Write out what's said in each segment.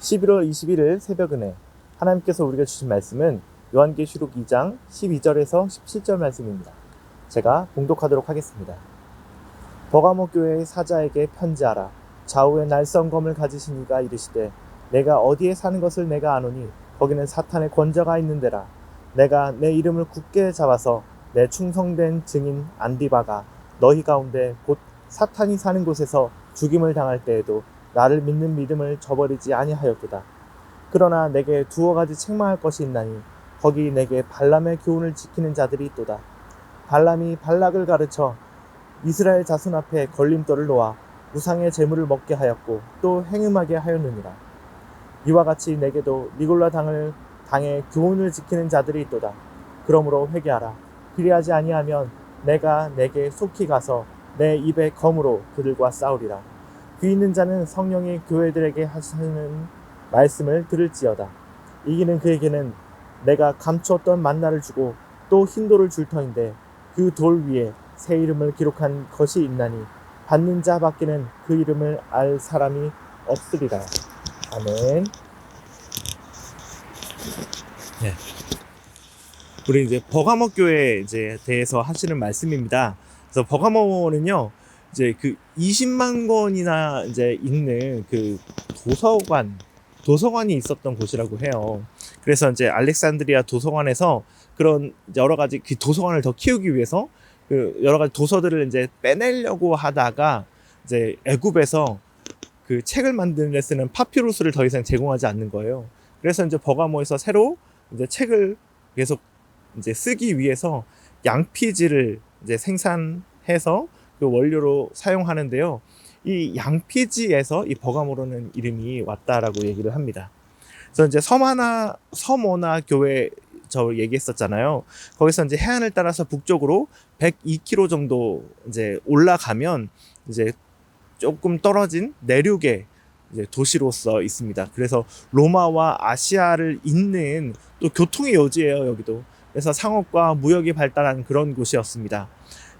11월 21일 새벽은혜, 하나님께서 우리가 주신 말씀은 요한계시록 2장 12절에서 17절 말씀입니다. 제가 봉독하도록 하겠습니다. 버가모 교회의 사자에게 편지하라. 좌우에 날성검을 가지신 이가 이르시되 내가 어디에 사는 것을 내가 아노니 거기는 사탄의 권자가 있는데라. 내가 내 이름을 굳게 잡아서 내 충성된 증인 안디바가 너희 가운데 곧 사탄이 사는 곳에서 죽임을 당할 때에도 나를 믿는 믿음을 저버리지 아니하였도다. 그러나 내게 두어 가지 책망할 것이 있나니 거기 내게 발람의 교훈을 지키는 자들이 있도다. 발람이 발락을 가르쳐 이스라엘 자손 앞에 걸림돌을 놓아 우상의 제물을 먹게 하였고 또 행음하게 하였느니라. 이와 같이 내게도 니골라 당의 교훈을 지키는 자들이 있도다. 그러므로 회개하라. 그리하지 아니하면 내가 내게 속히 가서 내 입의 검으로 그들과 싸우리라. 귀 있는 자는 성령이 교회들에게 하시는 말씀을 들을지어다. 이기는 그에게는 내가 감추었던 만나를 주고 또 흰돌을 줄 터인데 그 돌 위에 새 이름을 기록한 것이 있나니 받는 자 밖에는 그 이름을 알 사람이 없으리라. 아멘. 네. 우리 이제 버가모 교회에 대해서 하시는 말씀입니다. 그래서 버가모는요, 이제 그 20만 권이나 이제 있는 그 도서관이 있었던 곳이라고 해요. 그래서 이제 알렉산드리아 도서관에서 그런 여러 가지 그 도서관을 더 키우기 위해서 그 여러 가지 도서들을 이제 빼내려고 하다가 이제 애굽에서 그 책을 만드는 데 쓰는 파피루스를 더 이상 제공하지 않는 거예요. 그래서 이제 버가모에서 새로 이제 책을 계속 이제 쓰기 위해서 양피지를 이제 생산해서 그 원료로 사용하는데요. 이 양피지에서 이 버가모라는 이름이 왔다라고 얘기를 합니다. 그래서 이제 서머나 교회 저 얘기했었잖아요. 거기서 이제 해안을 따라서 북쪽으로 102km 정도 이제 올라가면 이제 조금 떨어진 내륙의 이제 도시로서 있습니다. 그래서 로마와 아시아를 잇는 또 교통의 요지예요, 여기도. 그래서 상업과 무역이 발달한 그런 곳이었습니다.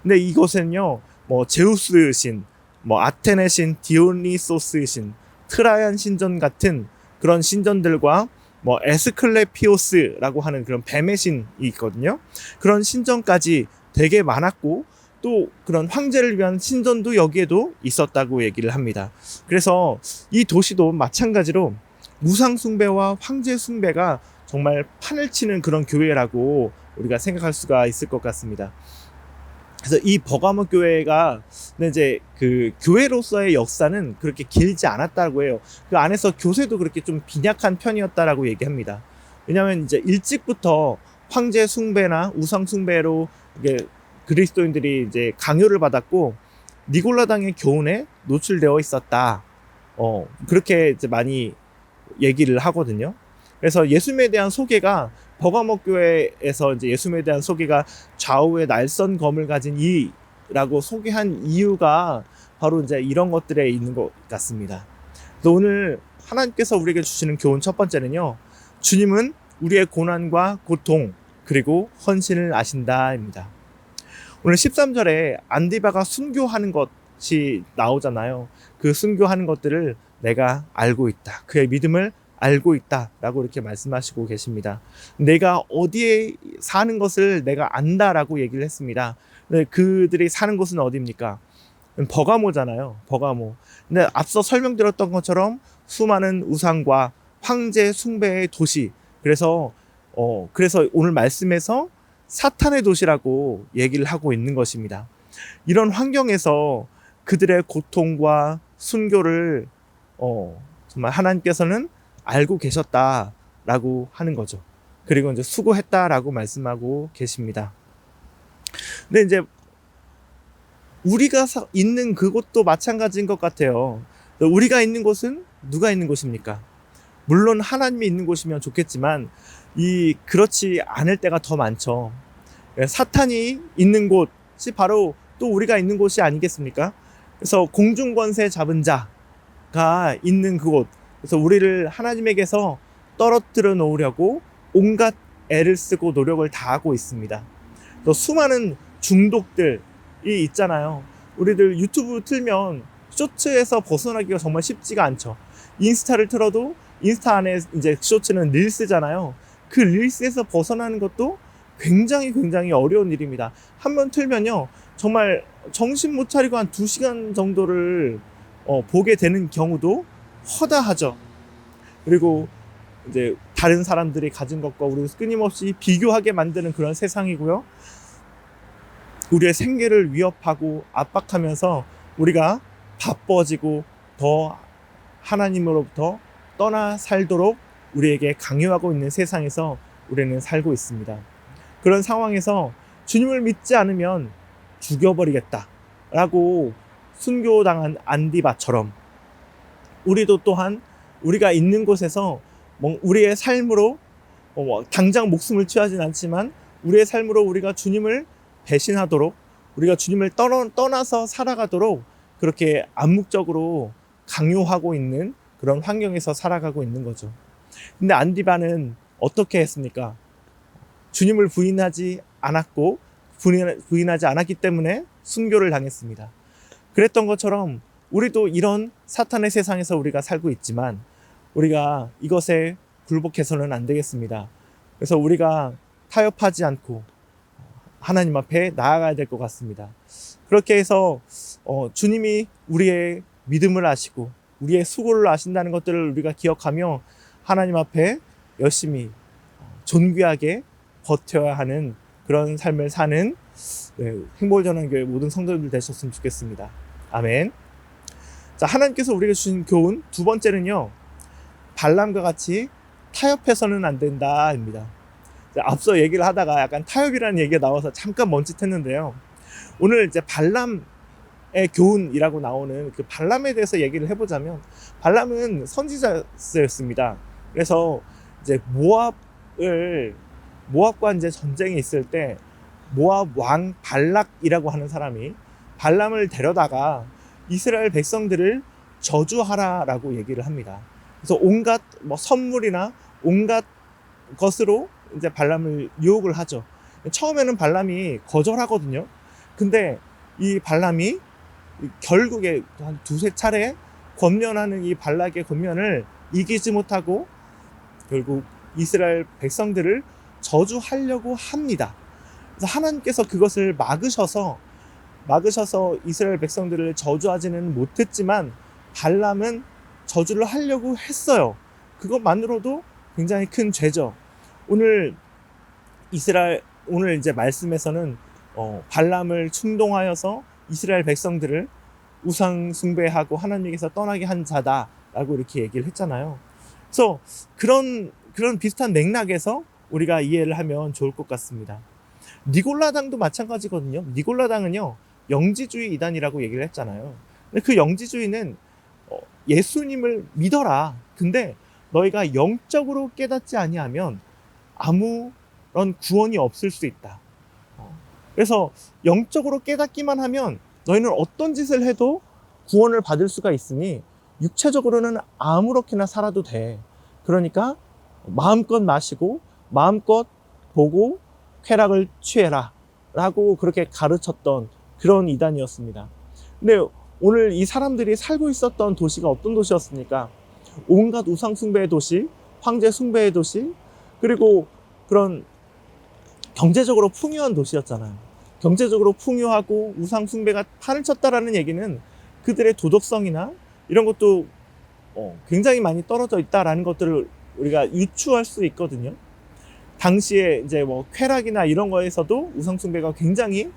근데 이곳은요, 뭐 제우스 신, 뭐 아테네 신, 디오니소스 신, 트라얀 신전 같은 그런 신전들과 뭐 에스클레피오스라고 하는 그런 뱀의 신이 있거든요. 그런 신전까지 되게 많았고 또 그런 황제를 위한 신전도 여기에도 있었다고 얘기를 합니다. 그래서 이 도시도 마찬가지로 우상 숭배와 황제 숭배가 정말 판을 치는 그런 교회라고 우리가 생각할 수가 있을 것 같습니다. 그래서 이 버가모 교회가 이제 그 교회로서의 역사는 그렇게 길지 않았다고 해요. 그 안에서 교세도 그렇게 좀 빈약한 편이었다라고 얘기합니다. 왜냐하면 이제 일찍부터 황제 숭배나 우상 숭배로 이게 그리스도인들이 이제 강요를 받았고 니골라당의 교훈에 노출되어 있었다. 그렇게 이제 많이 얘기를 하거든요. 그래서 예수님에 대한 소개가 버가모 교회에서 이제 예수님에 대한 소개가 좌우에 날선 검을 가진 이라고 소개한 이유가 바로 이제 이런 것들에 있는 것 같습니다. 그래서 오늘 하나님께서 우리에게 주시는 교훈 첫 번째는요, 주님은 우리의 고난과 고통 그리고 헌신을 아신다입니다. 오늘 13절에 안디바가 순교하는 것이 나오잖아요. 그 순교하는 것들을 내가 알고 있다. 그의 믿음을 알고 있다라고 이렇게 말씀하시고 계십니다. 내가 어디에 사는 것을 내가 안다라고 얘기를 했습니다. 근데 그들이 사는 곳은 어디입니까? 버가모잖아요. 버가모. 근데 앞서 설명드렸던 것처럼 수많은 우상과 황제 숭배의 도시. 그래서 오늘 말씀에서 사탄의 도시라고 얘기를 하고 있는 것입니다. 이런 환경에서 그들의 고통과 순교를 정말 하나님께서는 알고 계셨다라고 하는 거죠. 그리고 이제 수고했다라고 말씀하고 계십니다. 근데 이제 우리가 있는 그곳도 마찬가지인 것 같아요. 우리가 있는 곳은 누가 있는 곳입니까? 물론 하나님이 있는 곳이면 좋겠지만 그렇지 않을 때가 더 많죠. 사탄이 있는 곳이 바로 또 우리가 있는 곳이 아니겠습니까? 그래서 공중권세 잡은 자가 있는 그곳, 그래서 우리를 하나님에게서 떨어뜨려 놓으려고 온갖 애를 쓰고 노력을 다하고 있습니다. 또 수많은 중독들이 있잖아요. 우리들 유튜브 틀면 쇼츠에서 벗어나기가 정말 쉽지가 않죠. 인스타를 틀어도 인스타 안에 이제 쇼츠는 릴스잖아요. 그 릴스에서 벗어나는 것도 굉장히 어려운 일입니다. 한번 틀면요, 정말 정신 못 차리고 한 2시간 정도를 보게 되는 경우도 허다하죠. 그리고 이제 다른 사람들이 가진 것과 우리를 끊임없이 비교하게 만드는 그런 세상이고요. 우리의 생계를 위협하고 압박하면서 우리가 바빠지고 더 하나님으로부터 떠나 살도록 우리에게 강요하고 있는 세상에서 우리는 살고 있습니다. 그런 상황에서 주님을 믿지 않으면 죽여버리겠다 라고 순교당한 안디바처럼 우리도 또한 우리가 있는 곳에서 우리의 삶으로 당장 목숨을 취하진 않지만 우리의 삶으로 우리가 주님을 배신하도록, 우리가 주님을 떠나서 살아가도록 그렇게 암묵적으로 강요하고 있는 그런 환경에서 살아가고 있는 거죠. 근데 안디바는 어떻게 했습니까? 주님을 부인하지 않았고 부인하지 않았기 때문에 순교를 당했습니다. 그랬던 것처럼 우리도 이런 사탄의 세상에서 우리가 살고 있지만 우리가 이것에 굴복해서는 안 되겠습니다. 그래서 우리가 타협하지 않고 하나님 앞에 나아가야 될 것 같습니다. 그렇게 해서 주님이 우리의 믿음을 아시고 우리의 수고를 아신다는 것들을 우리가 기억하며 하나님 앞에 열심히 존귀하게 버텨야 하는 그런 삶을 사는 행복전환교회 모든 성도들 되셨으면 좋겠습니다. 아멘. 자, 하나님께서 우리에게 주신 교훈 두 번째는요, 발람과 같이 타협해서는 안 된다입니다. 앞서 얘기를 하다가 약간 타협이라는 얘기가 나와서 잠깐 멈칫했는데요. 오늘 이제 발람의 교훈이라고 나오는 그 발람에 대해서 얘기를 해보자면, 발람은 선지자였습니다. 그래서 이제 모압과 이제 전쟁이 있을 때 모압 왕 발락이라고 하는 사람이 발람을 데려다가 이스라엘 백성들을 저주하라라고 얘기를 합니다. 그래서 온갖 선물이나 온갖 것으로 이제 발람을 유혹을 하죠. 처음에는 발람이 거절하거든요. 근데 이 발람이 결국에 한 2-3차례 권면하는 이 발락의 권면을 이기지 못하고 결국 이스라엘 백성들을 저주하려고 합니다. 그래서 하나님께서 그것을 막으셔서 이스라엘 백성들을 저주하지는 못했지만 발람은 저주를 하려고 했어요. 그것만으로도 굉장히 큰 죄죠. 오늘 이제 말씀에서는 발람을 충동하여서 이스라엘 백성들을 우상 숭배하고 하나님께서 떠나게 한 자다라고 이렇게 얘기를 했잖아요. 그래서 그런 비슷한 맥락에서 우리가 이해를 하면 좋을 것 같습니다. 니골라당도 마찬가지거든요. 니골라당은요, 영지주의 이단이라고 얘기를 했잖아요. 근데 그 영지주의는 예수님을 믿어라. 근데 너희가 영적으로 깨닫지 아니하면 아무런 구원이 없을 수 있다. 그래서 영적으로 깨닫기만 하면 너희는 어떤 짓을 해도 구원을 받을 수가 있으니 육체적으로는 아무렇게나 살아도 돼. 그러니까 마음껏 마시고 마음껏 보고 쾌락을 취해라 라고 그렇게 가르쳤던 그런 이단이었습니다. 근데 오늘 이 사람들이 살고 있었던 도시가 어떤 도시였습니까? 온갖 우상 숭배의 도시, 황제 숭배의 도시, 그리고 그런 경제적으로 풍요한 도시였잖아요. 경제적으로 풍요하고 우상 숭배가 판을 쳤다라는 얘기는 그들의 도덕성이나 이런 것도 굉장히 많이 떨어져 있다라는 것들을 우리가 유추할 수 있거든요. 당시에 이제 쾌락이나 이런 거에서도 우상 숭배가 굉장히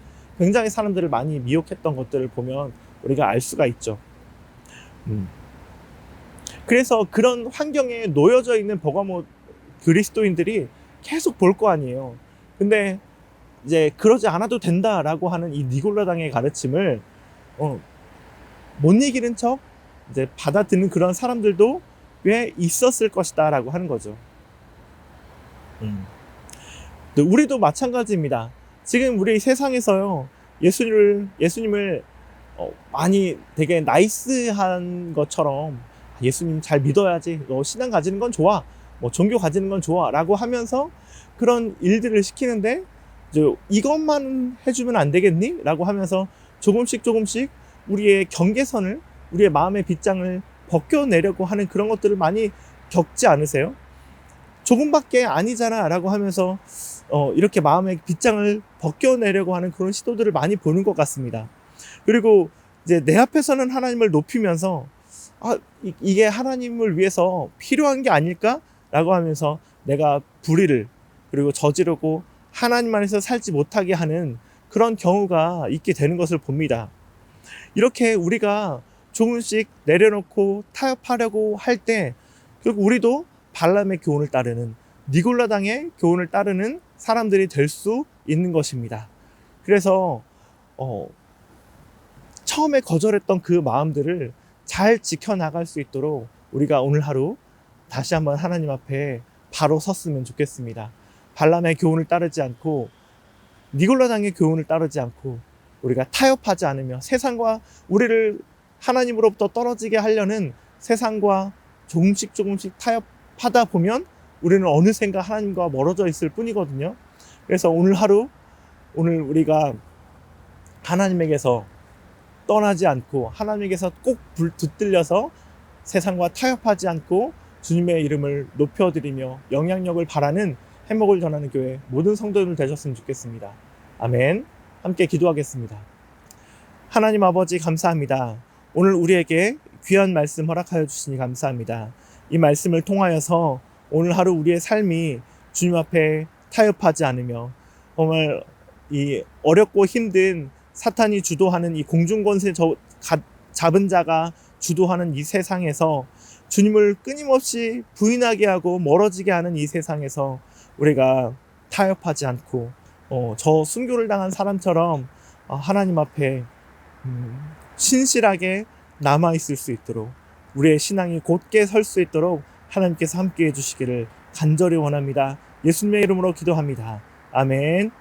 사람들을 많이 미혹했던 것들을 보면 우리가 알 수가 있죠. 그래서 그런 환경에 놓여져 있는 버가모 그리스도인들이 계속 볼 거 아니에요. 근데 이제 그러지 않아도 된다라고 하는 이 니골라당의 가르침을 못 이기는 척 이제 받아들이는 그런 사람들도 꽤 있었을 것이다라고 하는 거죠. 우리도 마찬가지입니다. 지금 우리 세상에서요, 예수님을 많이 되게 나이스한 것처럼 예수님 잘 믿어야지, 너 신앙 가지는 건 좋아, 종교 가지는 건 좋아 라고 하면서 그런 일들을 시키는데 이것만 해주면 안 되겠니? 라고 하면서 조금씩 우리의 경계선을, 우리의 마음의 빗장을 벗겨내려고 하는 그런 것들을 많이 겪지 않으세요? 조금밖에 아니잖아 라고 하면서 이렇게 마음의 빗장을 벗겨내려고 하는 그런 시도들을 많이 보는 것 같습니다. 그리고 이제 내 앞에서는 하나님을 높이면서 이게 하나님을 위해서 필요한 게 아닐까? 라고 하면서 내가 불의를 그리고 저지르고 하나님 안에서 살지 못하게 하는 그런 경우가 있게 되는 것을 봅니다. 이렇게 우리가 조금씩 내려놓고 타협하려고 할 때 결국 우리도 발람의 교훈을 따르는 니골라당의 교훈을 따르는 사람들이 될 수 있는 것입니다. 그래서 처음에 거절했던 그 마음들을 잘 지켜나갈 수 있도록 우리가 오늘 하루 다시 한번 하나님 앞에 바로 섰으면 좋겠습니다. 발람의 교훈을 따르지 않고 니골라당의 교훈을 따르지 않고 우리가 타협하지 않으며 세상과 우리를 하나님으로부터 떨어지게 하려는 세상과 조금씩 타협하다 보면 우리는 어느샌가 하나님과 멀어져 있을 뿐이거든요. 그래서 오늘 하루 오늘 우리가 하나님에게서 떠나지 않고 하나님에게서 꼭 붙들려서 세상과 타협하지 않고 주님의 이름을 높여드리며 영향력을 바라는 해먹을 전하는 교회 모든 성도들 되셨으면 좋겠습니다. 아멘. 함께 기도하겠습니다. 하나님 아버지 감사합니다. 오늘 우리에게 귀한 말씀 허락하여 주시니 감사합니다. 이 말씀을 통하여서 오늘 하루 우리의 삶이 주님 앞에 타협하지 않으며 정말 이 어렵고 힘든 사탄이 주도하는 이 공중권세 잡은 자가 주도하는 이 세상에서 주님을 끊임없이 부인하게 하고 멀어지게 하는 이 세상에서 우리가 타협하지 않고 저 순교를 당한 사람처럼 하나님 앞에 신실하게 남아있을 수 있도록 우리의 신앙이 곧게 설 수 있도록 하나님께서 함께해 주시기를 간절히 원합니다. 예수님의 이름으로 기도합니다. 아멘.